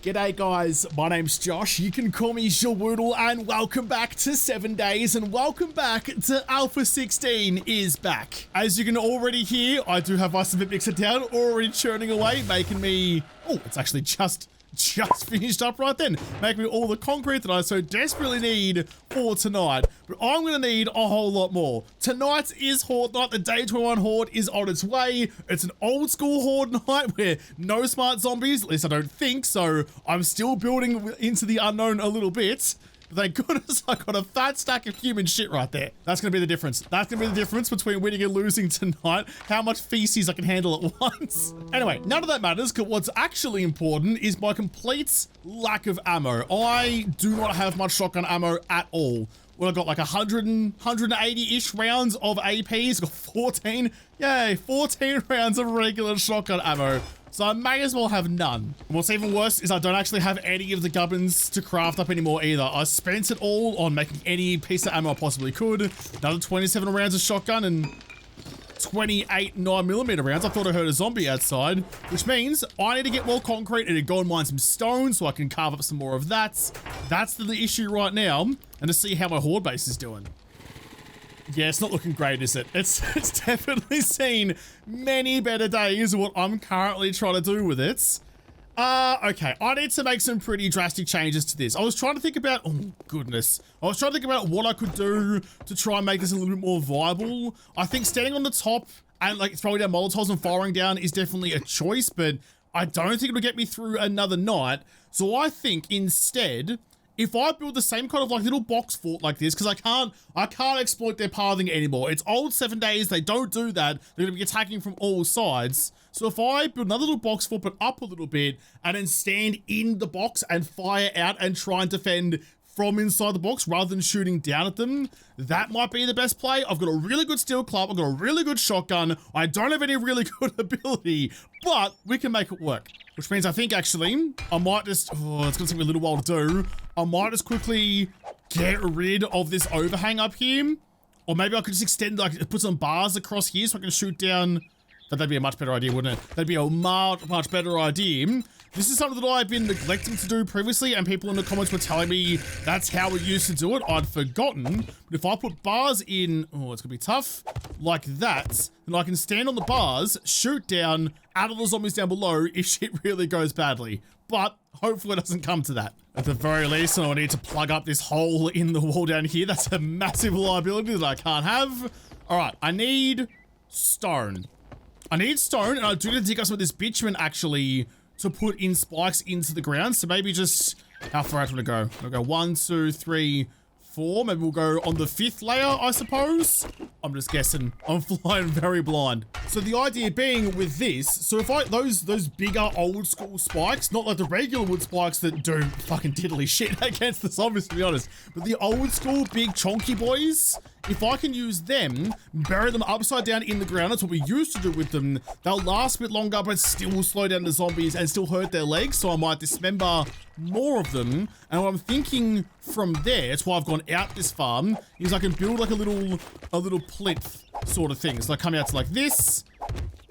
G'day guys, my name's Josh, you can call me JaWoodle, and welcome back to 7 days, and welcome back to Alpha 16 is back. As you can already hear, I do have my cement mixer down, already churning away, making me, oh, it's actually just finished up right then, making me all the concrete that I so desperately need for tonight. But I'm gonna need a whole lot more. Tonight is Horde night, the Day 21 Horde is on its way. It's an old school Horde night where no smart zombies, at least I don't think so. I'm still building into the unknown a little bit. Thank goodness I got a fat stack of human shit right there. That's gonna be the difference. That's gonna be the difference between winning and losing tonight. How much feces I can handle at once. Anyway, none of that matters, because what's actually important is my complete lack of ammo. I do not have much shotgun ammo at all. Well, I've got like 180-ish rounds of APs, got 14, yay, 14 rounds of regular shotgun ammo. So I may as well have none. And what's even worse is I don't actually have any of the gubbins to craft up anymore either. I spent it all on making any piece of ammo I possibly could. Another 27 rounds of shotgun and 28 9mm rounds. I thought I heard a zombie outside, which means I need to get more concrete and to go and mine some stone so I can carve up some more of that. That's the issue right now, and to see how my horde base is doing. Yeah, it's not looking great, is it? It's definitely seen many better days than what I'm currently trying to do with it. Okay, I need to make some pretty drastic changes to this. I was trying to think about, oh goodness. I was trying to think about what I could do to try and make this a little bit more viable. I think standing on the top and like throwing down molotovs and firing down is definitely a choice, but I don't think it'll get me through another night. So I think instead, if I build the same kind of like little box fort like this, because I can't exploit their pathing anymore. It's old 7 days, they don't do that. They're gonna be attacking from all sides. So if I build another little box fort, but up a little bit, and then stand in the box and fire out and try and defend from inside the box rather than shooting down at them, that might be the best play. I've got a really good steel club, I've got a really good shotgun, I don't have any really good ability, but we can make it work. Which means I think actually, I might just, oh, it's gonna take me a little while to do. I might just quickly get rid of this overhang up here. Or maybe I could just extend, like put some bars across here so I can shoot down. That'd be a much better idea, wouldn't it? That'd be a much better idea. This is something that I've been neglecting to do previously, and people in the comments were telling me that's how we used to do it. I'd forgotten. But if I put bars in, oh, it's gonna be tough, like that, then I can stand on the bars, shoot down at all the zombies down below if shit really goes badly. But hopefully it doesn't come to that. At the very least, I need to plug up this hole in the wall down here. That's a massive liability that I can't have. All right, I need stone. I need stone, and I do need to dig up some of this bitumen actually to put in spikes into the ground. So maybe just, how far out do I go? I'll go 1, 2, 3, 4. Maybe we'll go on the 5th layer, I suppose. I'm just guessing. I'm flying very blind. So the idea being with this, so if I, those bigger old school spikes, not like the regular wood spikes that do fucking diddly shit against the zombies, to be honest, but the old school big chonky boys, if I can use them, bury them upside down in the ground, that's what we used to do with them, they'll last a bit longer, but still slow down the zombies and still hurt their legs, so I might dismember more of them. And what I'm thinking from there, that's why I've gone out this far, is I can build like a little plinth sort of thing. So I come out to like this,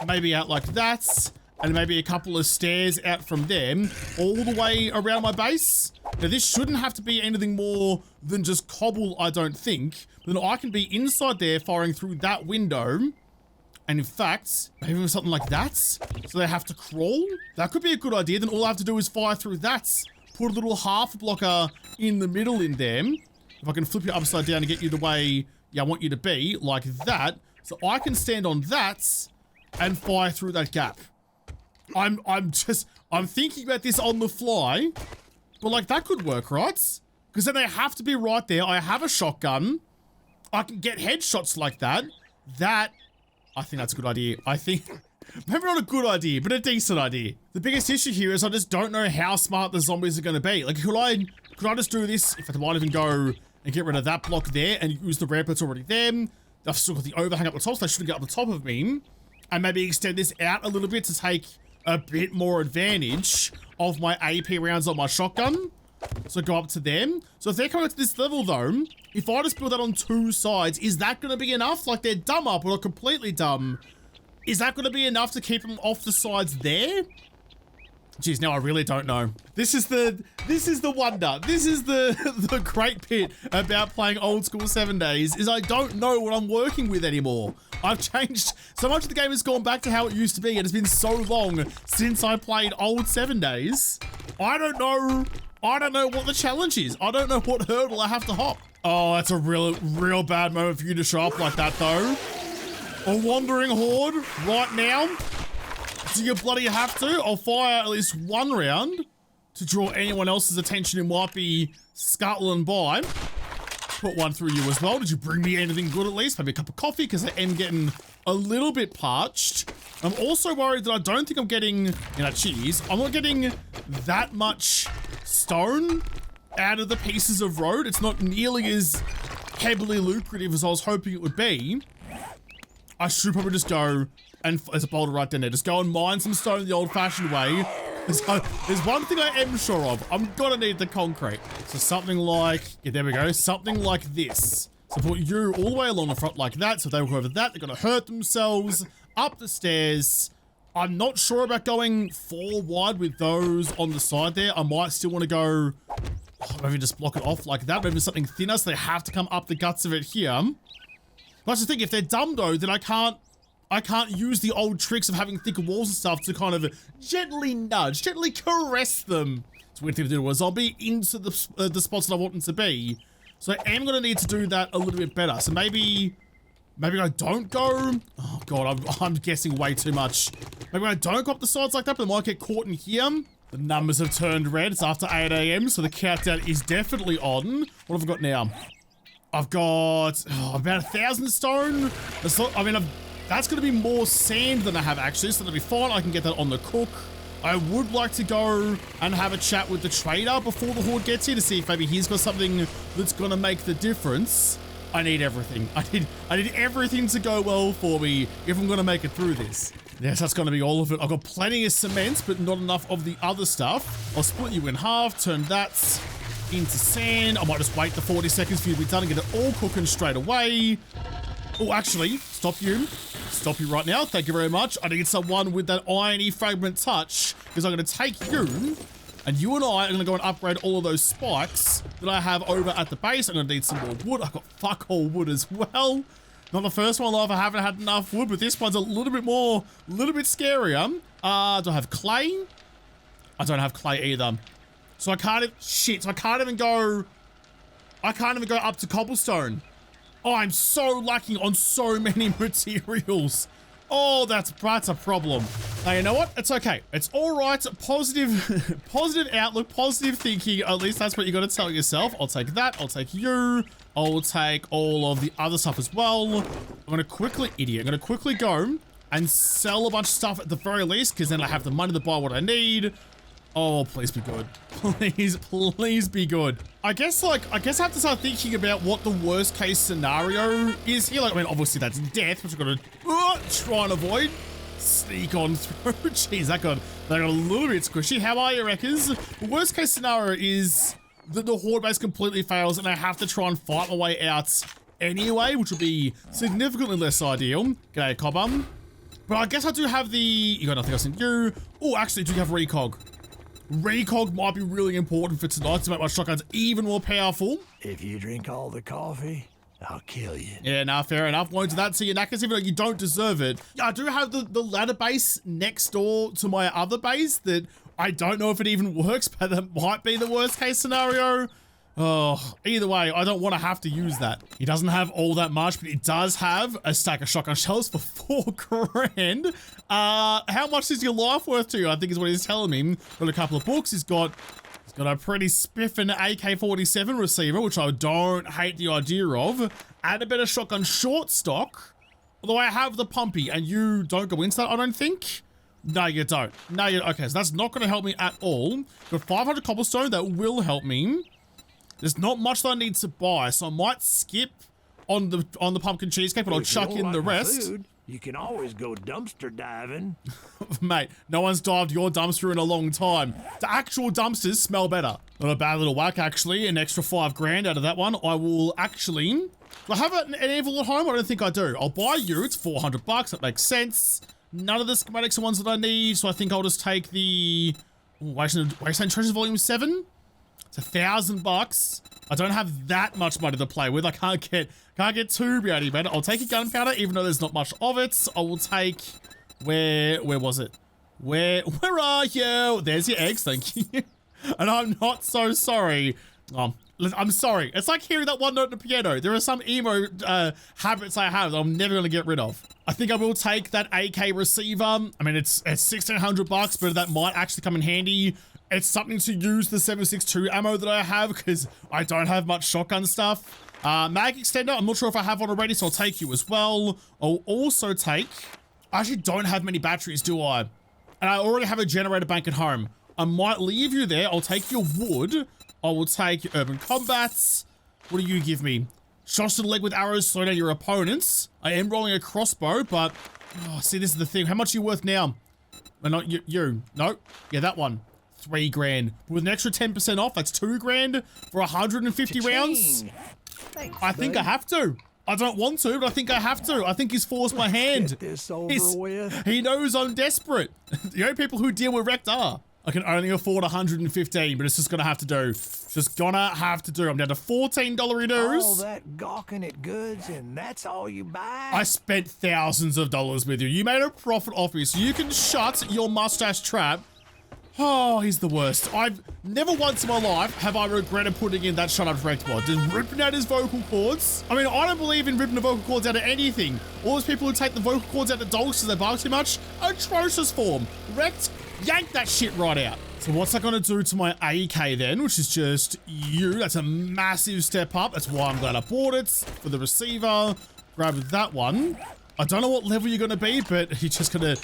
maybe out like that, and maybe a couple of stairs out from them, all the way around my base. Now this shouldn't have to be anything more than just cobble, I don't think. But then I can be inside there firing through that window. And in fact, maybe with something like that, so they have to crawl. That could be a good idea. Then all I have to do is fire through that. Put a little half blocker in the middle in there. If I can flip you upside down and get you the way I want you to be, like that. So I can stand on that and fire through that gap. I'm thinking about this on the fly, but like that could work, right? Because then they have to be right there. I have a shotgun. I can get headshots like that. I think that's a good idea. I think, maybe not a good idea, but a decent idea. The biggest issue here is I just don't know how smart the zombies are going to be. Like, could I just do this? In fact, I might even go and get rid of that block there and use the ramp that's already there. I've still got the overhang up the top, so they shouldn't get up the top of me. And maybe extend this out a little bit to take a bit more advantage of my AP rounds on my shotgun. So go up to them. So if they're coming to this level though, if I just build that on 2 sides, is that going to be enough? Like they're dumb up or not completely dumb. Is that going to be enough to keep them off the sides there? Geez, now I really don't know. This is the wonder. This is the great bit about playing old school 7 days is I don't know what I'm working with anymore. I've changed so much of the game has gone back to how it used to be. It has been so long since I played old 7 days. I don't know what the challenge is. I don't know what hurdle I have to hop. Oh, that's a real bad moment for you to show up like that though. A wandering horde right now. Do you bloody have to? I'll fire at least one round to draw anyone else's attention who might be scuttling by. Put one through you as well. Did you bring me anything good at least? Maybe a cup of coffee because I am getting a little bit parched. I'm also worried that I don't think I'm getting, cheese. I'm not getting that much stone out of the pieces of road. It's not nearly as heavily lucrative as I was hoping it would be. I should probably just go, and there's a boulder right there, just go and mine some stone the old-fashioned way. There's one thing I am sure of. I'm gonna need the concrete. So something like, yeah, there we go, something like this. So put you all the way along the front like that, so if they go over that, they're gonna hurt themselves up the stairs. I'm not sure about going 4 wide with those on the side there. I might still want to go, maybe just block it off like that, maybe something thinner so they have to come up the guts of it here. That's the thing, if they're dumb though, then I can't use the old tricks of having thicker walls and stuff to kind of gently nudge, gently caress them. It's a weird thing to do to a zombie into the spots that I want them to be. So I am gonna need to do that a little bit better. So maybe I don't go, oh God, I'm guessing way too much. Maybe I don't go up the sides like that, but I might get caught in here. The numbers have turned red, it's after 8 AM, so the countdown is definitely on. What have I got now? I've got about 1,000 stone. That's going to be more sand than I have actually, so that'll be fine. I can get that on the cook. I would like to go and have a chat with the trader before the horde gets here to see if maybe he's got something that's going to make the difference. I need everything. I need everything to go well for me if I'm going to make it through this. Yes, that's going to be all of it. I've got plenty of cement, but not enough of the other stuff. I'll split you in half, turn that into sand. I might just wait the 40 seconds for you to be done and get it all cooking straight away. Oh, actually, stop you right now. Thank you very much. I need someone with that irony fragment touch because I'm going to take you and you and I are going to go and upgrade all of those spikes that I have over at the base. I'm going to need some more wood. I've got fuck all wood as well. Not the first one live. I haven't had enough wood, but this one's a little bit scarier. Do I have clay? I don't have clay either. So I can't even go up to cobblestone. Oh, I'm so lacking on so many materials. Oh, that's a problem. Now, you know what? It's okay. It's all right. Positive outlook, positive thinking. At least that's what you got to tell yourself. I'll take that. I'll take you. I'll take all of the other stuff as well. I'm going to quickly go and sell a bunch of stuff at the very least, because then I have the money to buy what I need. Oh, please be good. Please be good. I guess I have to start thinking about what the worst case scenario is here. Obviously that's death, which I've got to try and avoid. Sneak on through. Jeez, that got a little bit squishy. How are you, wreckers? The worst case scenario is that the horde base completely fails and I have to try and fight my way out anyway, which would be significantly less ideal. G'day, Cobham. But I guess I do have you got nothing else in you. Oh, actually, do you have recog? Recog might be really important for tonight to make my shotguns even more powerful. If you drink all the coffee, I'll kill you. Yeah, nah, fair enough. Won't do that to your knackers, even though you don't deserve it. I do have the ladder base next door to my other base that I don't know if it even works, but that might be the worst case scenario. Oh, either way, I don't want to have to use that. He doesn't have all that much, but he does have a stack of shotgun shells for 4 grand. How much is your life worth to you? I think is what he's telling me. Got a couple of books. He's got a pretty spiffing AK-47 receiver, which I don't hate the idea of. And a better shotgun short stock. Although I have the pumpy, and you don't go into that, I don't think. No, you don't. Okay, so that's not going to help me at all. Got 500 cobblestone. That will help me. There's not much that I need to buy, so I might skip on the pumpkin cheesecake, but I'll chuck in the rest. Food, you can always go dumpster diving. Mate, no one's dived your dumpster in a long time. The actual dumpsters smell better. Not a bad little whack, actually. An extra 5 grand out of that one. I will actually... Do I have an evil at home? I don't think I do. I'll buy you. It's 400 bucks. That makes sense. None of the schematics are ones that I need, so I think I'll just take the Wasteland Treasures Volume 7. It's $1,000. I don't have that much money to play with. I can't get too rowdy, man. I'll take a gunpowder, even though there's not much of it. I will take, where was it? Where are you? There's your eggs, thank you. And I'm not so sorry. I'm sorry. It's like hearing that one note in the piano. There are some emo habits I have that I'm never gonna get rid of. I think I will take that AK receiver. I mean, it's $1,600, but that might actually come in handy. It's something to use the 7.62 ammo that I have because I don't have much shotgun stuff. Mag extender, I'm not sure if I have one already, so I'll take you as well. I'll also take, I actually don't have many batteries, do I? And I already have a generator bank at home. I might leave you there. I'll take your wood. I will take urban combats. What do you give me? Shots to the leg with arrows, slow down your opponents. I am rolling a crossbow, but, oh, see, this is the thing. How much are you worth now? Well, not you. No. Yeah, that one. $3 grand. With an extra 10% off, that's $2 grand for 150 rounds. Thanks, I think I have to. I don't want to, but I think I have to. I think he's forced my hand. Get this over with. He knows I'm desperate. The only people who deal with wrecked are. I can only afford 115, but it's just gonna have to do. Just gonna have to do. I'm down to $14 redos. All that gawking at goods, and that's all you buy? I spent thousands of dollars with you. You made a profit off me, so you can shut your mustache trap. Oh, he's the worst. I've never once in my life have I regretted putting in that shut up wrecked mod. Just ripping out his vocal cords. I mean, I don't believe in ripping the vocal cords out of anything. All those people who take the vocal cords out of dogs because they bark too much, atrocious form. Wrecked, yank that shit right out. So what's that gonna do to my AK then, which is just you? That's a massive step up. That's why I'm glad I bought it for the receiver. Grab that one. I don't know what level you're gonna be, but you're just gonna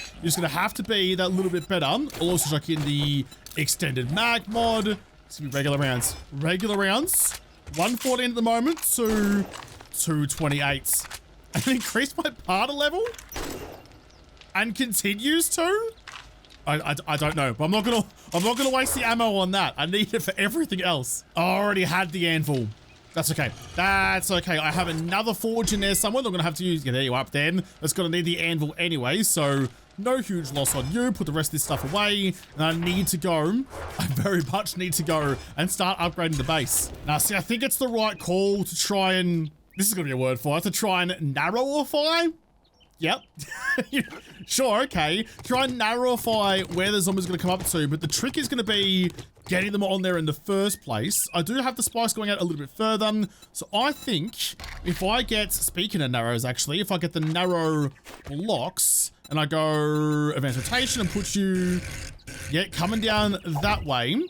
have to be that little bit better. I'll also chuck in the extended mag mod. It's gonna be regular rounds. Regular rounds. 114 at the moment to 228. And increased my parter level? And continues to? I don't know, but I'm not gonna waste the ammo on that. I need it for everything else. I already had the anvil. That's okay. That's okay. I have another forge in there somewhere that I'm gonna have to use. Yeah, there you are up then. That's gonna need the anvil anyway, so no huge loss on you. Put the rest of this stuff away. And I need to go. I very much need to go and start upgrading the base. Now, see, I think it's the right call to try and, this is gonna be a word for it, to try and narrowify. Yep. Sure, okay. Try and narrowify where the zombies are going to come up to, but the trick is going to be getting them on there in the first place. I do have the spikes going out a little bit further, so I think if I get, speaking of narrows actually, if I get the narrow blocks and I go advanced rotation and put you, yeah, coming down that way,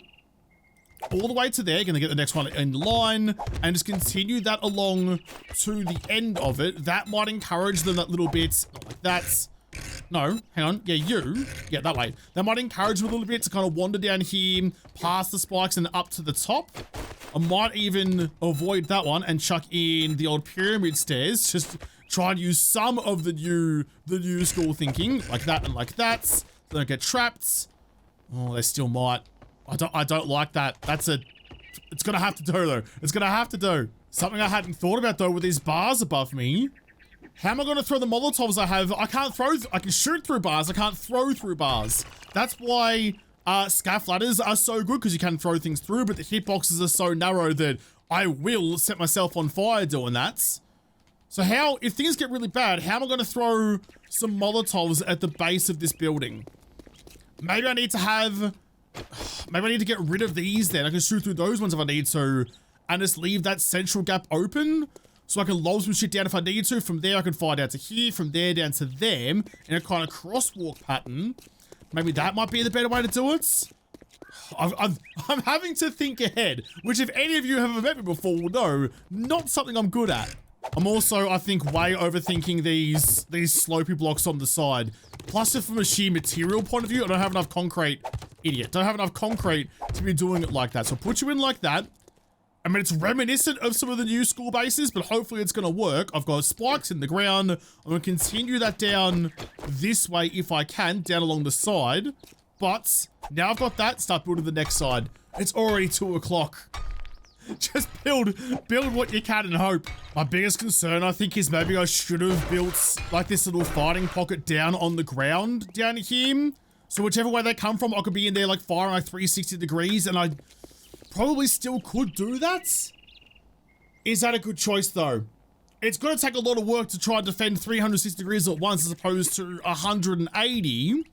all the way to there, gonna get the next one in line and just continue that along to the end of it. That might encourage them that little bit, not like that. No, hang on. Yeah, you. Yeah, that way. That might encourage them a little bit to kind of wander down here, past the spikes and up to the top. I might even avoid that one and chuck in the old pyramid stairs. Just try and use some of the new school thinking, like that and like that. So they don't get trapped. Oh, they still might. I don't like that. It's gonna have to do though. It's gonna have to do. Something I hadn't thought about though with these bars above me. How am I gonna throw the Molotovs I have? I can shoot through bars, I can't throw through bars. That's why scaff ladders are so good, because you can throw things through, but the hitboxes are so narrow that I will set myself on fire doing that. So how, if things get really bad, how am I gonna throw some Molotovs at the base of this building? Maybe I need to get rid of these then. I can shoot through those ones if I need to, and just leave that central gap open so I can lob some shit down if I need to. From there I can fire down to here, from there down to them in a kind of crosswalk pattern. Maybe that might be the better way to do it. I'm having to think ahead, which if any of you have ever met me before will know, not something I'm good at. I'm also, I think, way overthinking these slopey blocks on the side. Plus, if from a sheer material point of view, I don't have enough concrete. Idiot. Don't have enough concrete to be doing it like that. So I'll put you in like that. I mean, it's reminiscent of some of the new school bases, but hopefully it's going to work. I've got spikes in the ground. I'm going to continue that down this way if I can, down along the side. But now I've got that, start building the next side. It's already 2 o'clock. Just build what you can and hope. My biggest concern, I think, is maybe I should have built like this little fighting pocket down on the ground down here. So whichever way they come from, I could be in there like firing like 360 degrees, and I probably still could do that. Is that a good choice though? It's going to take a lot of work to try and defend 360 degrees at once as opposed to 180.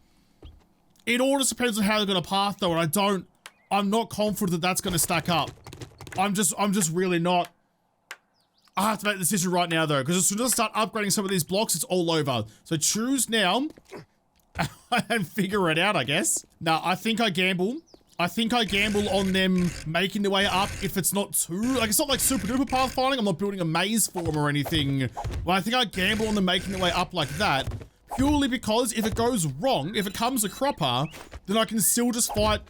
It all just depends on how they're going to path though, and I'm not confident that that's going to stack up. I'm just really not. I have to make the decision right now though, because as soon as I start upgrading some of these blocks, it's all over. So choose now and figure it out, I guess. Now, I think I gamble. I think I gamble on them making their way up if it's not too, like, it's not like super duper pathfinding. I'm not building a maze for them or anything. Well, I think I gamble on them making their way up like that, purely because if it goes wrong, if it comes a cropper, then I can still just fight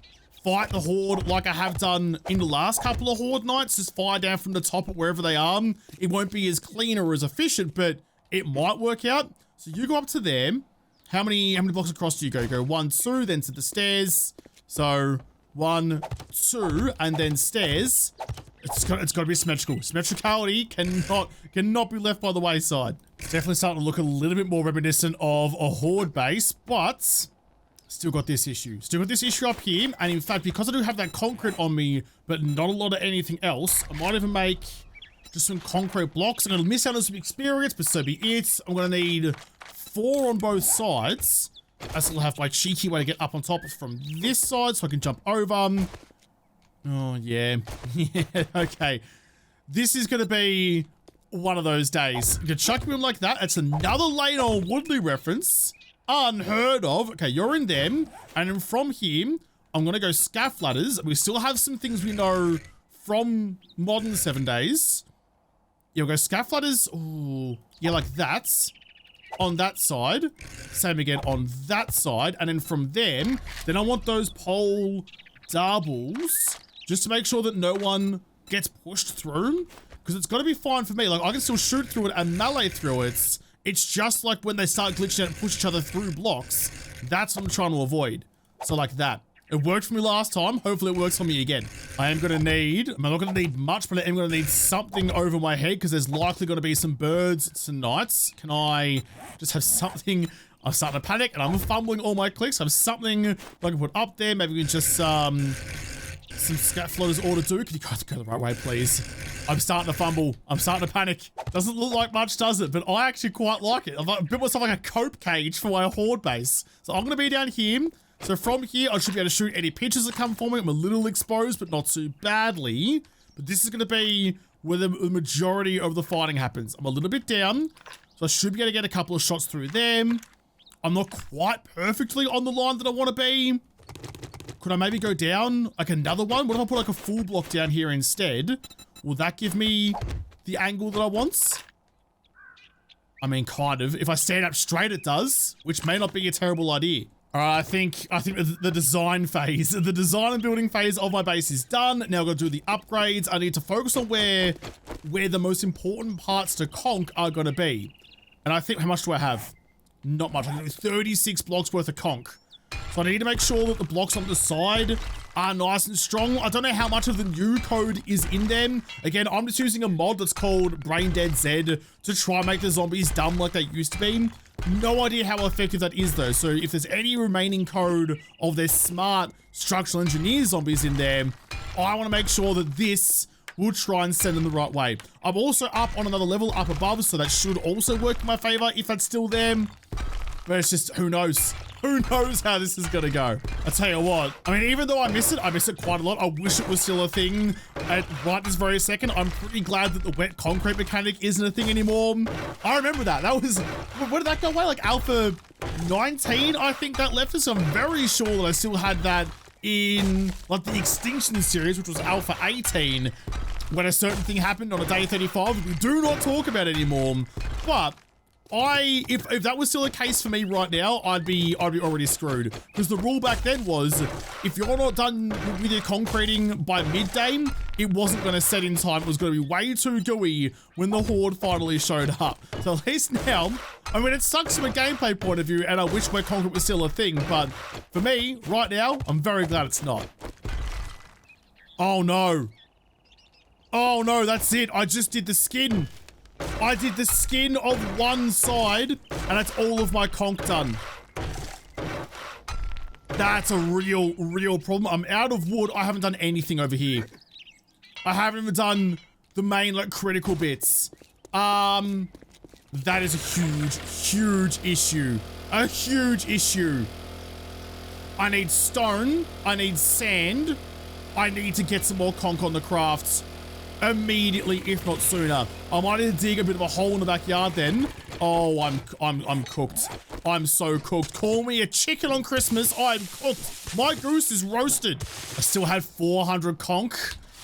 the horde like I have done in the last couple of horde nights, just fire down from the top at wherever they are. It won't be as clean or as efficient, but it might work out. So you go up to them. How many blocks across do you go? You go 1, 2, then to the stairs. So 1, 2, and then stairs. It's got to be symmetrical. Symmetricality cannot be left by the wayside. It's definitely starting to look a little bit more reminiscent of a horde base, but still got this issue. Still got this issue up here, and in fact, because I do have that concrete on me, but not a lot of anything else, I might even make just some concrete blocks. I'm gonna miss out on some experience, but so be it. I'm gonna need 4 on both sides. I still have my cheeky way to get up on top from this side so I can jump over. Oh, yeah. Yeah, okay. This is going to be one of those days. You can chuck me in like that. It's another late old Woodley reference. Unheard of. Okay, you're in them. And then from here, I'm going to go scaff ladders. We still have some things we know from modern 7 days. Yeah, we'll go scaff ladders. Ooh, yeah, like that. On that side, same again on that side, and then from them, then I want those pole doubles just to make sure that no one gets pushed through, because it's got to be fine for me. Like, I can still shoot through it and melee through it. It's just like when they start glitching out and push each other through blocks. That's what I'm trying to avoid. So like that. It worked for me last time. Hopefully it works for me again. I'm not going to need much, but I am going to need something over my head because there's likely going to be some birds tonight. Can I just have something? I'm starting to panic and I'm fumbling all my clicks. I have something I can put up there. Maybe we can just, some scat floaters ought to do. Can you guys go the right way, please? I'm starting to fumble. I'm starting to panic. Doesn't look like much, does it? But I actually quite like it. I've built myself like a cope cage for my horde base. So I'm going to be down here. So from here, I should be able to shoot any pitches that come for me. I'm a little exposed, but not too badly. But this is going to be where the majority of the fighting happens. I'm a little bit down, so I should be able to get a couple of shots through them. I'm not quite perfectly on the line that I want to be. Could I maybe go down like another one? What if I put like a full block down here instead? Will that give me the angle that I want? I mean, kind of. If I stand up straight, it does, which may not be a terrible idea. All right, I think the design phase, the design and building phase of my base is done. Now I've got to do the upgrades. I need to focus on where the most important parts to conk are going to be. And I think, how much do I have? Not much. I think 36 blocks worth of conk. So I need to make sure that the blocks on the side are nice and strong. I don't know how much of the new code is in them. Again, I'm just using a mod that's called Brain Dead Z to try and make the zombies dumb like they used to be. No idea how effective that is though. So if there's any remaining code of their smart structural engineer zombies in there, I want to make sure that this will try and send them the right way. I'm also up on another level up above, so that should also work in my favor if that's still there. But it's just, who knows? Who knows how this is gonna go? I tell you what, I mean, even though I miss it quite a lot. I wish it was still a thing at right this very second. I'm pretty glad that the wet concrete mechanic isn't a thing anymore. I remember that. That was, where did that go away? Like Alpha 19, I think that left us. I'm very sure that I still had that in like the Extinction series, which was Alpha 18, when a certain thing happened on a day 35 we do not talk about anymore. But if that was still the case for me right now, I'd be already screwed. Because the rule back then was, if you're not done with your concreting by midday, it wasn't going to set in time. It was going to be way too gooey when the horde finally showed up. So at least now, I mean, it sucks from a gameplay point of view, and I wish my concrete was still a thing. But for me, right now, I'm very glad it's not. Oh no. Oh no, that's it. I just did the skin. I did the skin of one side, and that's all of my conk done. That's a real problem. I'm out of wood. I haven't done anything over here. I haven't even done the main, like, critical bits. That is a huge issue. A huge issue. I need stone. I need sand. I need to get some more conch on the crafts immediately, if not sooner. I might need to dig a bit of a hole in the backyard then. Oh, I'm cooked. I'm so cooked. Call me a chicken on Christmas. I'm cooked. My goose is roasted. I still had 400 conch.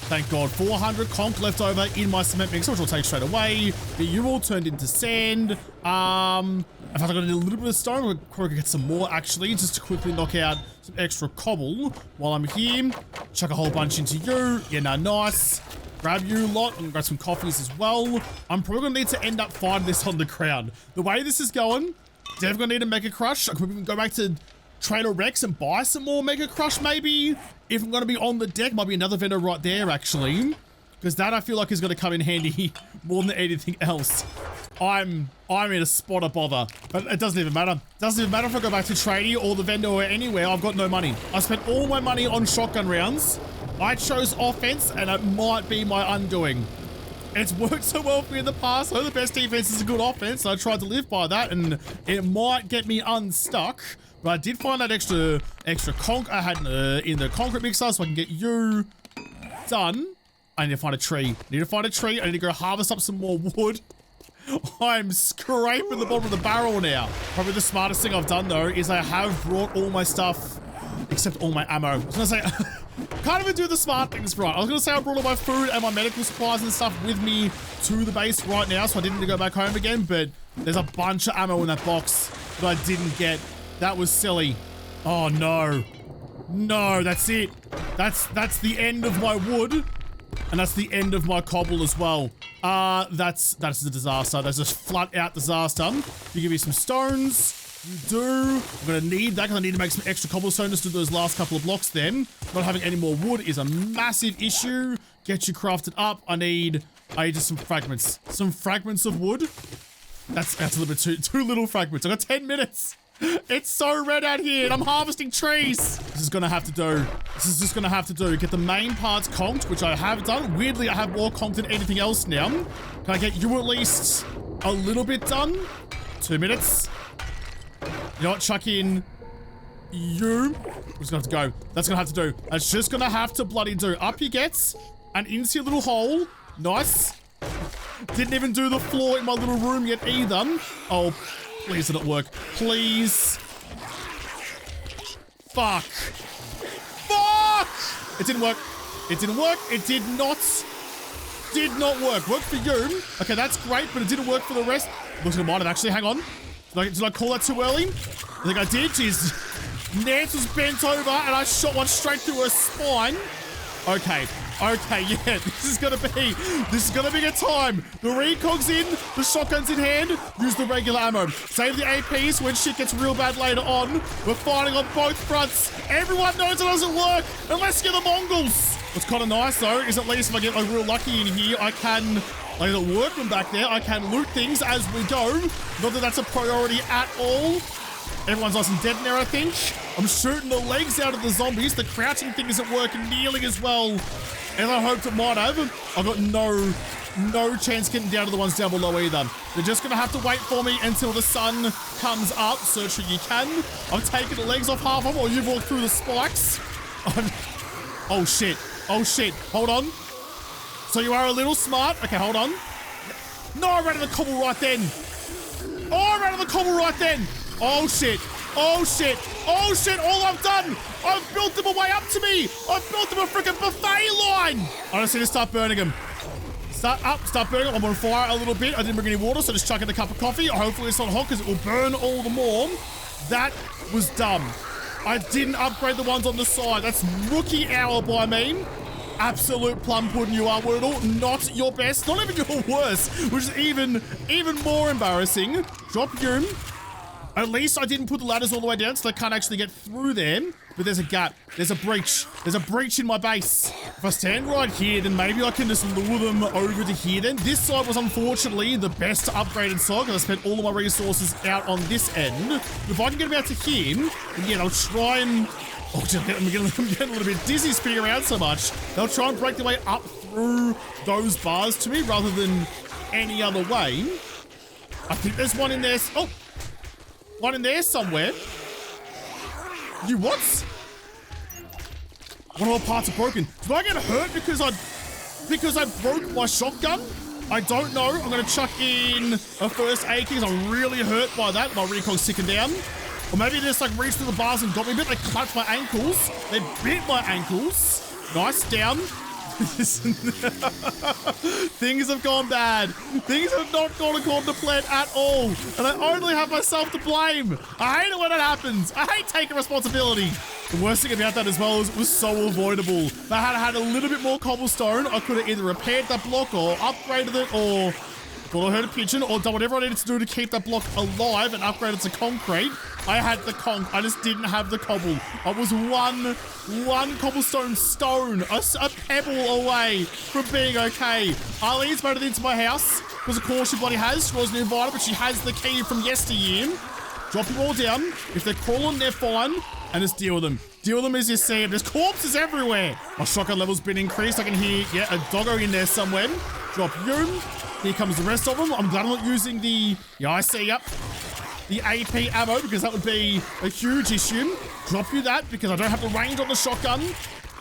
Thank God. 400 conch left over in my cement mixer, which I'll take straight away. The Ural turned into sand. In fact, I got a little bit of stone. We'll probably get some more, actually, just to quickly knock out some extra cobble while I'm here. Chuck a whole bunch into you. Yeah, no, nice. Grab you lot and grab some coffees as well. I'm probably going to need to end up finding this on the ground. The way this is going, definitely going to need a Mega Crush. I could go back to Trader Rex and buy some more Mega Crush, maybe. If I'm going to be on the deck, might be another vendor right there, actually. Because that, I feel like, is going to come in handy more than anything else. I'm in a spot of bother. But it doesn't even matter. It doesn't even matter if I go back to trading or the vendor or anywhere. I've got no money. I spent all my money on shotgun rounds. I chose offense, and it might be my undoing. It's worked so well for me in the past. So the best defense is a good offense. I tried to live by that, and it might get me unstuck. But I did find that extra conch I had in the concrete mixer, so I can get you done. I need to find a tree. I need to go harvest up some more wood. I'm scraping the bottom of the barrel now. Probably the smartest thing I've done, though, is I have brought all my stuff, except all my ammo. I was gonna say, can't even do the smart things right. I was gonna say I brought all my food and my medical supplies and stuff with me to the base right now, so I didn't need to go back home again, but there's a bunch of ammo in that box that I didn't get. That was silly. Oh, no. No, that's it. That's the end of my wood. And that's the end of my cobble as well. That's a disaster. That's just flat out disaster. You give me some stones. You do. I'm gonna need that because I need to make some extra cobblestone just to do those last couple of blocks then. Not having any more wood is a massive issue. Get you crafted up. I need just some fragments. Some fragments of wood. That's a little bit too little fragments. I got 10 minutes. It's so red out here and I'm harvesting trees. This is gonna have to do. This is just gonna have to do. Get the main parts conked, which I have done. Weirdly, I have more conked than anything else now. Can I get you at least a little bit done? 2 minutes. You know what? Chuck in you. I'm just gonna have to go. That's gonna have to do. That's just gonna have to bloody do. Up he gets and into your little hole. Nice. Didn't even do the floor in my little room yet either. Oh, please did it work. Please. Fuck. Fuck! It didn't work. It didn't work. It did not work. Worked for you. Okay, that's great, but it didn't work for the rest. Looks like it might have actually. Hang on. Did I call that too early? I think I did. Jeez. Nance was bent over and I shot one straight through her spine. Okay. Okay, yeah, this is gonna be a time. The recog's in, the shotgun's in hand, use the regular ammo. Save the APs when shit gets real bad later on. We're fighting on both fronts. Everyone knows it doesn't work unless you're the Mongols. What's kind of nice though is at least if I get like real lucky in here, I can, like the workman back there, I can loot things as we go. Not that that's a priority at all. Everyone's nice and dead in there, I think. I'm shooting the legs out of the zombies. The crouching thing isn't working nearly as well as I hoped it might have. I've got no chance getting down to the ones down below either. They're just gonna have to wait for me until the sun comes up. Search what you can. I've taken the legs off half of them, or you've walked through the spikes. Oh shit. Oh shit. Hold on. So you are a little smart. Okay, hold on. No, I ran out of the cobble right then. Oh, I ran out of the cobble right then. Oh shit. Oh shit. Oh shit. All I've done, I've built them a way up to me. I've built them a freaking buffet line. I just need to start burning them. Start burning them. I'm on fire a little bit. I didn't bring any water, so just chuck in a cup of coffee. Hopefully it's not hot because it will burn all the more. That was dumb. I didn't upgrade the ones on the side. That's rookie hour by me. Absolute plum pudding you are, Woodle. Not your best. Not even your worst, which is even more embarrassing. Drop you. At least I didn't put the ladders all the way down so they can't actually get through there. But there's a gap. There's a breach. There's a breach in my base. If I stand right here, then maybe I can just lure them over to here then. This side was unfortunately the best upgraded side because I spent all of my resources out on this end. If I can get them out to here, again, I'll try and... Oh, I'm getting a little bit dizzy spinning around so much. They'll try and break their way up through those bars to me rather than any other way. I think there's one in there. Oh, one in there somewhere. You what? One of my parts are broken. Did I get hurt because I broke my shotgun? I don't know. I'm going to chuck in a first aid because I'm really hurt by that. My recall's ticking down. Or maybe they just like reached through the bars and got me a bit. They clutched my ankles. They bit my ankles. Nice, down. Things have gone bad. Things have not gone according to plan at all. And I only have myself to blame. I hate it when it happens. I hate taking responsibility. The worst thing about that as well is it was so avoidable. If I had had a little bit more cobblestone, I could have either repaired that block or upgraded it or thought I heard a pigeon or done whatever I needed to do to keep that block alive and upgrade it to concrete. I had the conch. I just didn't have the cobble. I was one cobblestone stone, a pebble away from being okay. Arlene's made it into my house because of course she bloody has. She wasn't invited, but she has the key from yesteryear. Drop them all down. If they're crawling, they're fine. And just deal with them. Deal with them as you see them. There's corpses everywhere. My shotgun level's been increased. I can hear, yeah, a doggo in there somewhere. Drop you. Here comes the rest of them. I'm glad I'm not using the, yeah, I see, yep, the AP ammo because that would be a huge issue. Drop you that because I don't have the range on the shotgun.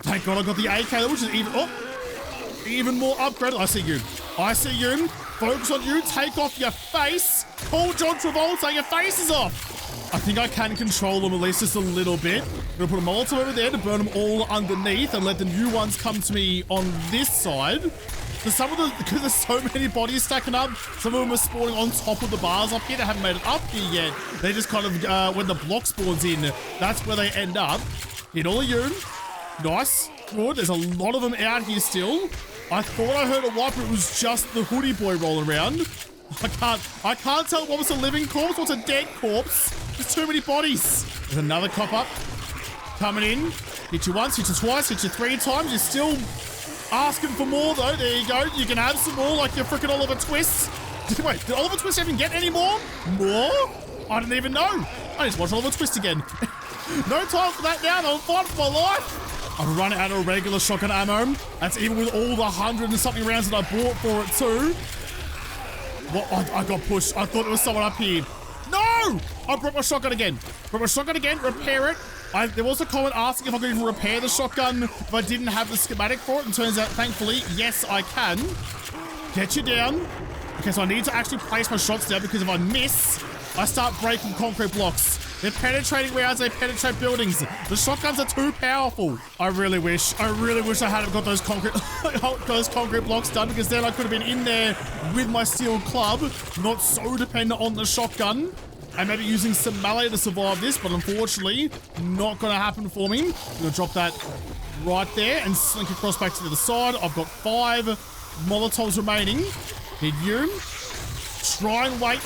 Thank God I got the AK, which is even more upgraded. I see you. I see you. Focus on you. Take off your face. Call John Travolta. Your face is off. I think I can control them at least just a little bit. I'm gonna put a Molotov over there to burn them all underneath and let the new ones come to me on this side. Because there's so many bodies stacking up, some of them are spawning on top of the bars up here. They haven't made it up here yet. They just kind of, when the block spawns in, that's where they end up. Hit all of you. Nice. Good. There's a lot of them out here still. I thought I heard a wipe, but it was just the hoodie boy rolling around. I can't tell what was a living corpse, what's a dead corpse. There's too many bodies. There's another cop up. Coming in. Hit you once, hit you twice, hit you 3 times. You're still asking for more though. There you go. You can have some more like your freaking Oliver Twist. Wait, did Oliver Twist even get any more? More? I didn't even know. I just watched Oliver Twist again. No time for that now. I'm fighting for my life. I've run out of regular shotgun ammo. That's even with all the 100 and something rounds that I bought for it too. What? I got pushed. I thought there was someone up here. No! I broke my shotgun again. Repair it. There was a comment asking if I could even repair the shotgun if I didn't have the schematic for it. And turns out, thankfully, yes, I can. Get you down. Okay, so I need to actually place my shots down because if I miss, I start breaking concrete blocks. They're penetrating rounds, they penetrate buildings. The shotguns are too powerful. I really wish I hadn't got those concrete blocks done because then I could have been in there with my steel club, not so dependent on the shotgun. And maybe using some melee to survive this, but unfortunately, not gonna happen for me. I'm gonna drop that right there and slink across back to the other side. I've got 5 Molotovs remaining. Hit you. Try and wait.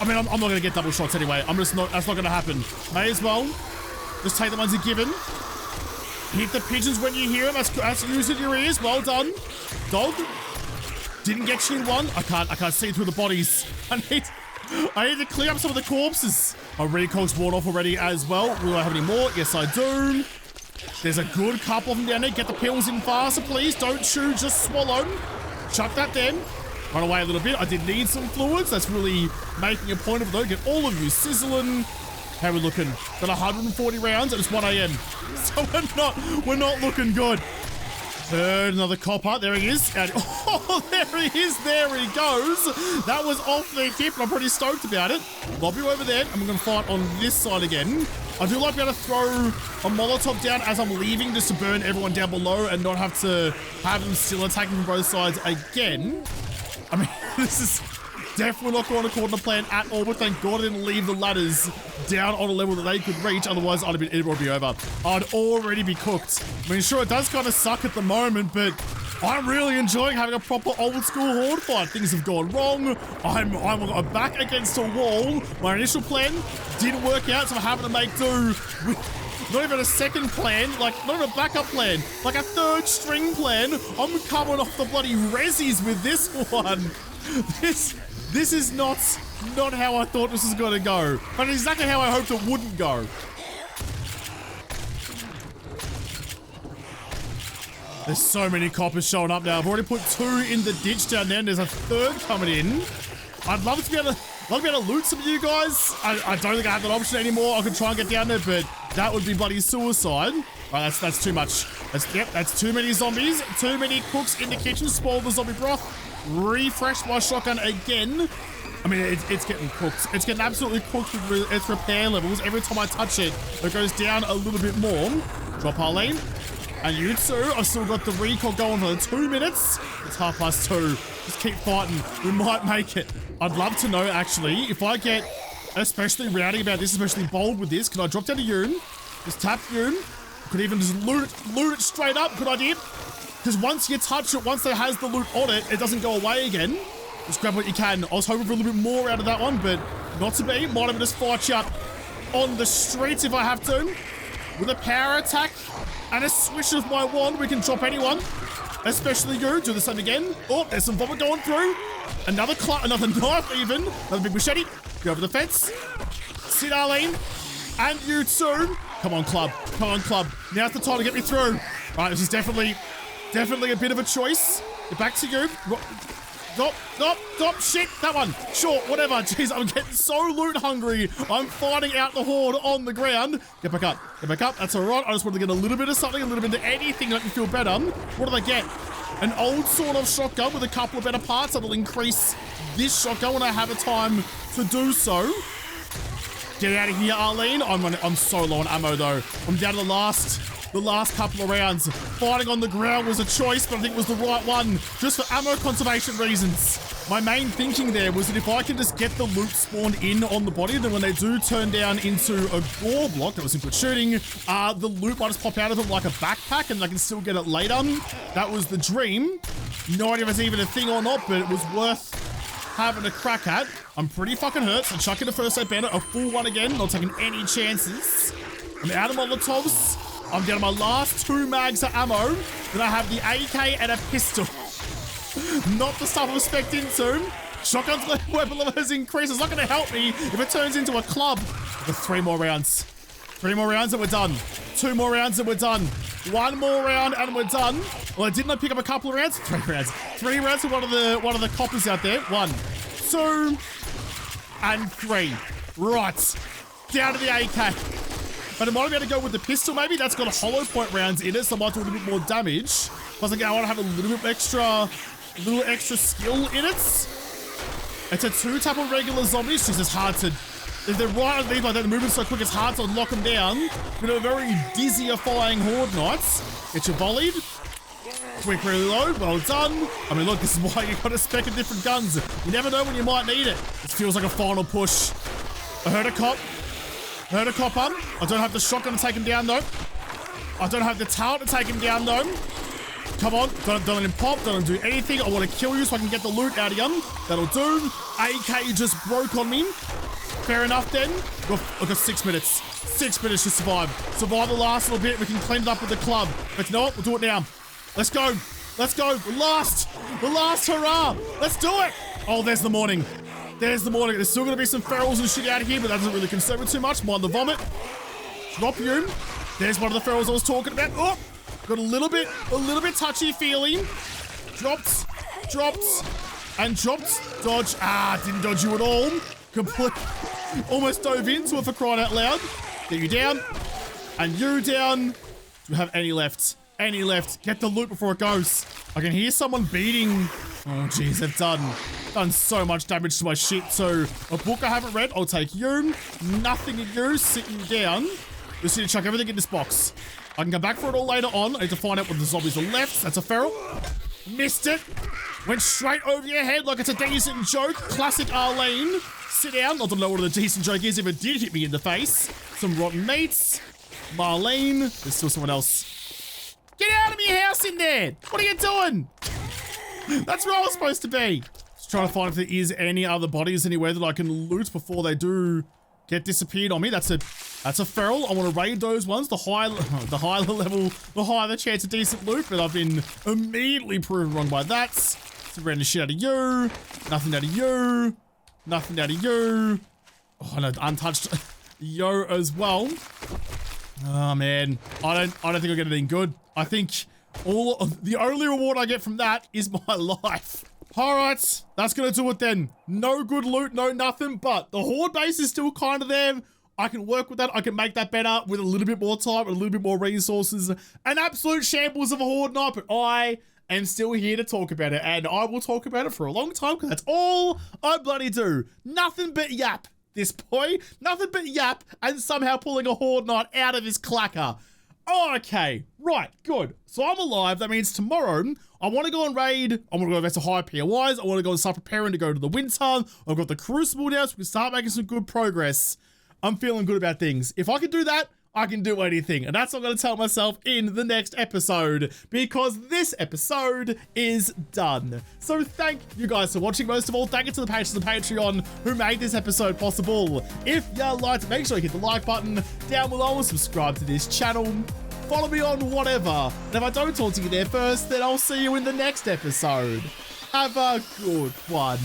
I mean, I'm not gonna get double shots anyway. That's not gonna happen. May as well just take the ones you're given. Hit the pigeons when you hear them. That's using your ears. Well done. Dog. Didn't get you in one. I can't see through the bodies. I need to clear up some of the corpses. My recall's worn off already as well. Will I have any more? Yes, I do. There's a good couple of them down there. Get the pills in faster, please. Don't chew, just swallow. Chuck that then. Run away a little bit. I did need some fluids. That's really making a point of it though. Get all of you sizzling. How are we looking? Got 140 rounds and it's 1 a.m. So we're not looking good. Heard another copper. There he is. And, oh, there he is. There he goes. That was off the hip, and I'm pretty stoked about it. Lob you over there, and we're going to fight on this side again. I do like being able to throw a Molotov down as I'm leaving just to burn everyone down below and not have to have them still attacking from both sides again. I mean, this is definitely not going according to plan at all, but thank God I didn't leave the ladders down on a level that they could reach. Otherwise, it would be over. I'd already be cooked. I mean, sure, it does kind of suck at the moment, but I'm really enjoying having a proper old school horde fight. Things have gone wrong. I'm back against a wall. My initial plan didn't work out, so I'm having to make do with not even a second plan, like not even a backup plan, like a third string plan. I'm coming off the bloody resis with this one. This is not how I thought this was gonna go, but it's exactly how I hoped it wouldn't go. There's so many coppers showing up now. I've already put 2 in the ditch down there, and there's a 3rd coming in. I'd love to be able to loot some of you guys. I don't think I have that option anymore. I could try and get down there, but that would be bloody suicide. Right, that's too much. That's too many zombies. Too many cooks in the kitchen. Spoil the zombie broth. Refresh my shotgun again. I mean, it's getting cooked. It's getting absolutely cooked with its repair levels. Every time I touch it, it goes down a little bit more. Drop Arlene. And you too. I've still got the recall going for 2 minutes. It's 2:30. Just keep fighting. We might make it. I'd love to know, actually, if I get especially rowdy about this, especially bold with this, can I drop down to Yoon? Just tap Yoon. Could even just loot it straight up. Good idea. Because once you touch it, once it has the loot on it, it doesn't go away again. Just grab what you can. I was hoping for a little bit more out of that one, but not to be. Might even just fight you up on the streets if I have to. With a power attack and a swish of my wand, we can drop anyone, especially you. Do the same again. Oh, there's some vomit going through. Another knife even. Another big machete. Go over the fence. Sit, Arlene. And you too. Come on, club. Come on, club. Now's the time to get me through. All right, this is definitely a bit of a choice. Get back to you. Stop, shit, that one. Sure, whatever. Jeez, I'm getting so loot hungry. I'm fighting out the horde on the ground. Get back up. That's all right. I just want to get a little bit of something, a little bit of anything that can feel better. What do they get? An old sort of shotgun with a couple of better parts that'll increase this shotgun when I have a time to do so. Get out of here, Arlene. I'm so low on ammo though. I'm down to the last couple of rounds. Fighting on the ground was a choice, but I think it was the right one, just for ammo conservation reasons. My main thinking there was that if I can just get the loot spawned in on the body, then when they do turn down into a gore block, that was some good shooting, the loot might just pop out of it like a backpack and I can still get it later. That was the dream. No idea if it's even a thing or not, but it was worth having a crack at. I'm pretty fucking hurt, so chucking the first aid bandit, a full one again, not taking any chances. I'm out of Molotovs. I'm down to my last 2 mags of ammo. Then I have the AK and a pistol. Not the stuff I'm expecting to. Shotgun's weapon level has increased. It's not going to help me if it turns into a club. With 3 more rounds. 3 more rounds and we're done. 2 more rounds and we're done. 1 more round and we're done. Well, didn't I pick up a couple of rounds? 3 rounds. 3 rounds with one of the coppers out there. 1, 2, and 3. Right. Down to the AK. But I might be able to go with the pistol maybe. That's got a hollow point rounds in it, so I might do a little bit more damage. Plus, again, I want to have a little extra skill in it. It's a 2 type of regular zombies. It's just hard to, if they're right underneath like that, the movement's so quick, it's hard to lock them down. But a very dizzyifying horde knights. Get you volleyed. Quick reload, well done. I mean, look, this is why you got to spec in different guns. You never know when you might need it. This feels like a final push. I heard a cop. Heard a copper. I don't have the shotgun to take him down though. I don't have the talent to take him down though. Come on, don't let him pop, don't let him do anything. I want to kill you so I can get the loot out of you. That'll do. AK just broke on me. Fair enough then. I've got 6 minutes. 6 minutes to survive. Survive the last little bit. We can clean it up with the club. But you know what? We'll do it now. Let's go. Let's go. The last hurrah. Let's do it. Oh, there's the morning. There's the morning. There's still going to be some ferals and shit out of here, but that doesn't really concern me too much. Mind the vomit. Drop you. There's one of the ferals I was talking about. Oh, got a little bit touchy feeling. Dropped, and dropped. Dodge. Didn't dodge you at all. Almost dove into it for crying out loud. Get you down, and you down. Do we have any left? Any left? Get the loot before it goes. I can hear someone beating. Oh, jeez, they've done so much damage to my shit. So, a book I haven't read, I'll take you. Nothing in you, sitting down. Just need to chuck everything in this box. I can come back for it all later on. I need to find out what the zombies are left. That's a feral. Missed it. Went straight over your head like it's a decent joke. Classic Arlene. Sit down. I don't know what a decent joke is if it did hit me in the face. Some rotten meats. Marlene. There's still someone else. Get out of me, your house in there. What are you doing? That's where I was supposed to be. Just trying to find if there is any other bodies anywhere that I can loot before they do get disappeared on me. That's a feral. I want to raid those ones. The higher the level, the higher the chance of decent loot. But I've been immediately proven wrong by that. Surrender shit out of you. Nothing out of you. Nothing out of you. Oh no, untouched yo as well. Oh man, I don't think I'll get anything good. I think the only reward I get from that is my life. All right, that's gonna do it then. No good loot, no nothing, but the horde base is still kind of there. I can work with that. I can make that better with a little bit more time, a little bit more resources. An absolute shambles of a horde night, but I am still here to talk about it, and I will talk about it for a long time because that's all I bloody do. Nothing but yap. This boy, nothing but yap, and somehow pulling a horde knight out of his clacker. Okay, right, good. So I'm alive. That means tomorrow I want to go and raid. I want to go invest to higher POIs. I want to go and start preparing to go to the winter. I've got the crucible now, so we can start making some good progress. I'm feeling good about things. If I can do that, I can do anything. And that's what I'm going to tell myself in the next episode, because this episode is done. So thank you guys for watching. Most of all, thank you to the patrons of the Patreon who made this episode possible. If you liked it, make sure you hit the like button down below and subscribe to this channel. Follow me on whatever. And if I don't talk to you there first, then I'll see you in the next episode. Have a good one.